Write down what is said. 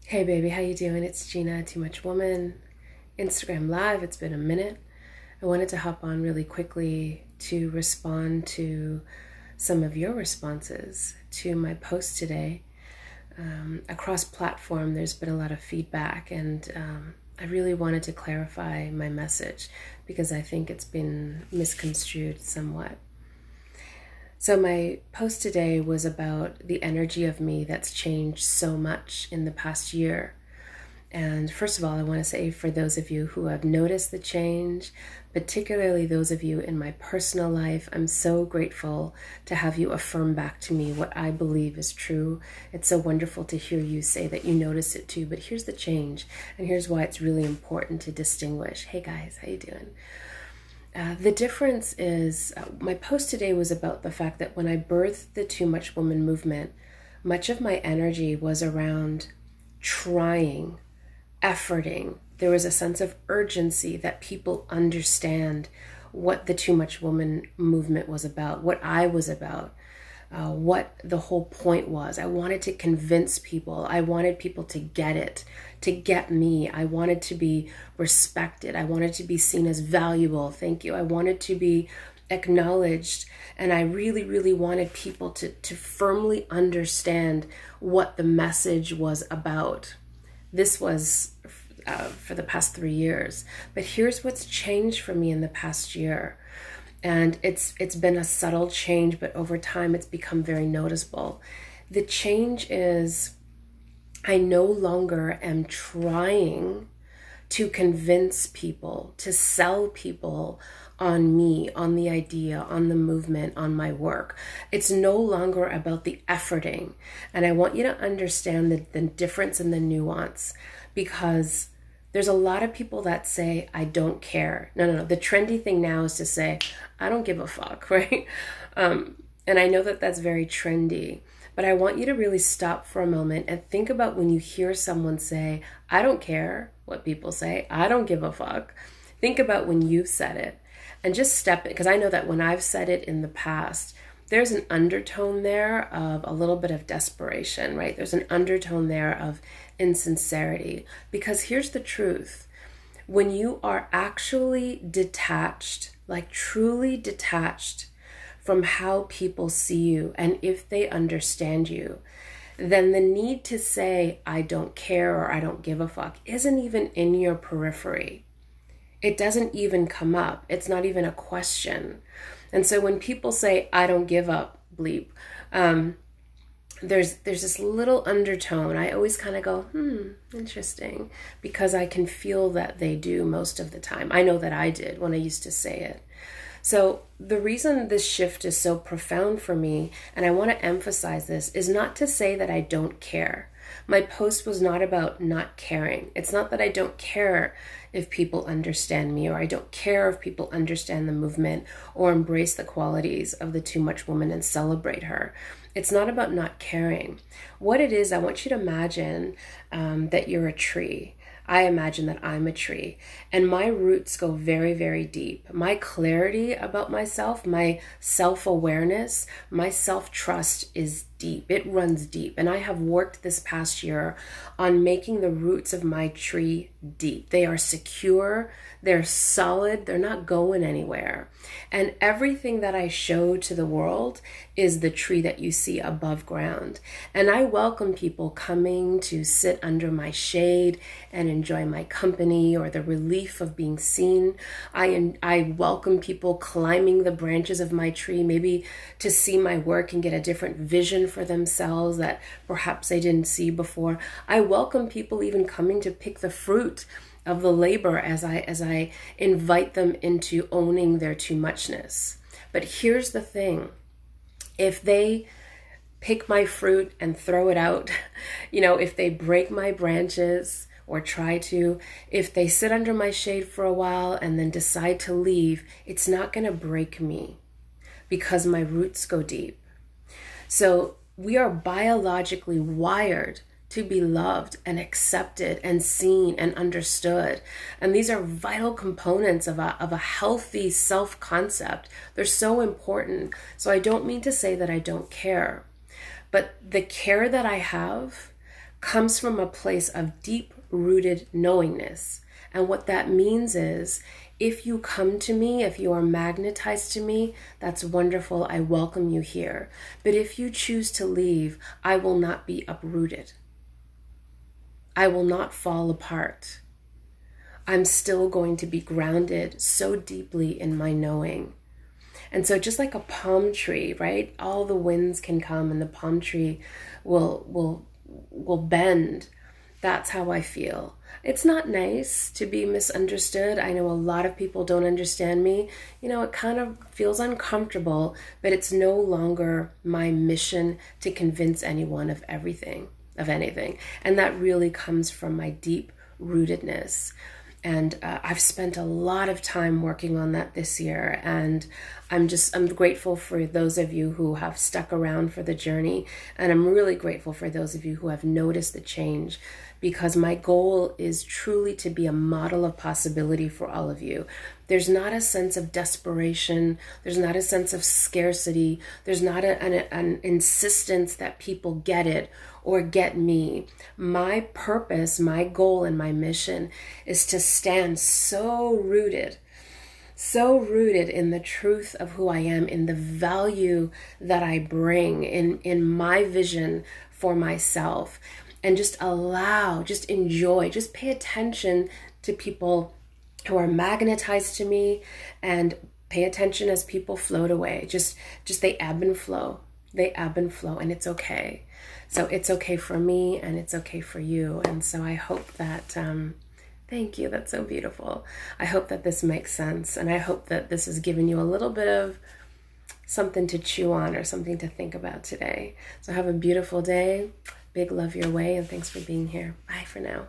Hey baby, how you doing? It's Gina, Too Much Woman, Instagram Live. It's been a minute. I wanted to hop on really quickly to respond to some of your responses to my post today. Across platform, there's been a lot of feedback, and I really wanted to clarify my message because I think it's been misconstrued somewhat. So my post today was about the energy of me that's changed so much in the past year. And first of all, I want to say for those of you who have noticed the change, particularly those of you in my personal life, I'm so grateful to have you affirm back to me what I believe is true. It's so wonderful to hear you say that you notice it too, but here's the change, and here's why it's really important to distinguish. Hey guys, how you doing? The difference is, my post today was about the fact that when I birthed the Too Much Woman movement, much of my energy was around trying, efforting. There was a sense of urgency that people understand what the Too Much Woman movement was about, what I was about, what the whole point was. I wanted to convince people. I wanted people to get it, to get me. I wanted to be respected. I wanted to be seen as valuable. Thank you. I wanted to be acknowledged. And I really, really wanted people to firmly understand what the message was about. This was for the past 3 years. But here's what's changed for me in the past year. And it's been a subtle change, but over time it's become very noticeable. The change is I no longer am trying to convince people, to sell people on me, on the idea, on the movement, on my work. It's no longer about the efforting. And I want you to understand the difference and the nuance, because there's a lot of people that say, I don't care. No. The trendy thing now is to say, I don't give a fuck, right? And I know that that's very trendy, but I want you to really stop for a moment and think about when you hear someone say, I don't care what people say, I don't give a fuck. Think about when you've said it and just step it, because I know that when I've said it in the past, there's an undertone there of a little bit of desperation, right? There's an undertone there of insincerity, because here's the truth. When you are actually detached, like truly detached from how people see you, and if they understand you, then the need to say, I don't care or I don't give a fuck isn't even in your periphery. It doesn't even come up. It's not even a question. And so when people say, I don't give up, bleep, there's this little undertone. I always kind of go, interesting, because I can feel that they do most of the time. I know that I did when I used to say it. So the reason this shift is so profound for me, and I want to emphasize this, is not to say that I don't care. My post was not about not caring. It's not that I don't care if people understand me, or I don't care if people understand the movement or embrace the qualities of the Too Much Woman and celebrate her. It's not about not caring. What it is, I want you to imagine that you're a tree. I imagine that I'm a tree, and my roots go very, very deep. My clarity about myself, my self-awareness, my self-trust is deep. It runs deep. And I have worked this past year on making the roots of my tree deep. They are secure, they're solid, they're not going anywhere. And everything that I show to the world is the tree that you see above ground. And I welcome people coming to sit under my shade and enjoy my company or the relief of being seen. I welcome people climbing the branches of my tree, maybe to see my work and get a different vision for themselves that perhaps they didn't see before. I welcome people even coming to pick the fruit of the labor as I invite them into owning their too muchness. But here's the thing. If they pick my fruit and throw it out, if they break my branches or try to, if they sit under my shade for a while and then decide to leave, it's not going to break me because my roots go deep. So we are biologically wired to be loved and accepted and seen and understood. And these are vital components of a healthy self-concept. They're so important. So I don't mean to say that I don't care, but the care that I have comes from a place of deep-rooted knowingness. And what that means is, if you come to me, if you are magnetized to me, that's wonderful. I welcome you here. But if you choose to leave, I will not be uprooted. I will not fall apart. I'm still going to be grounded so deeply in my knowing. And so just like a palm tree, right? All the winds can come and the palm tree will bend. That's how I feel. It's not nice to be misunderstood. I know a lot of people don't understand me. You know, it kind of feels uncomfortable, but it's no longer my mission to convince anyone of everything, of anything. And that really comes from my deep rootedness. And I've spent a lot of time working on that this year. And I'm grateful for those of you who have stuck around for the journey. And I'm really grateful for those of you who have noticed the change, because my goal is truly to be a model of possibility for all of you. There's not a sense of desperation. There's not a sense of scarcity. There's not an insistence that people get it or get me. My purpose, my goal, and my mission is to stand so rooted in the truth of who I am, in the value that I bring, in my vision for myself, and just enjoy, just pay attention to people who are magnetized to me, and pay attention as people float away. Just they ebb and flow. They ebb and flow, and it's okay. So it's okay for me, and it's okay for you. And so I hope that, thank you, that's so beautiful. I hope that this makes sense, and I hope that this has given you a little bit of something to chew on or something to think about today. So have a beautiful day. Big love your way, and thanks for being here. Bye for now.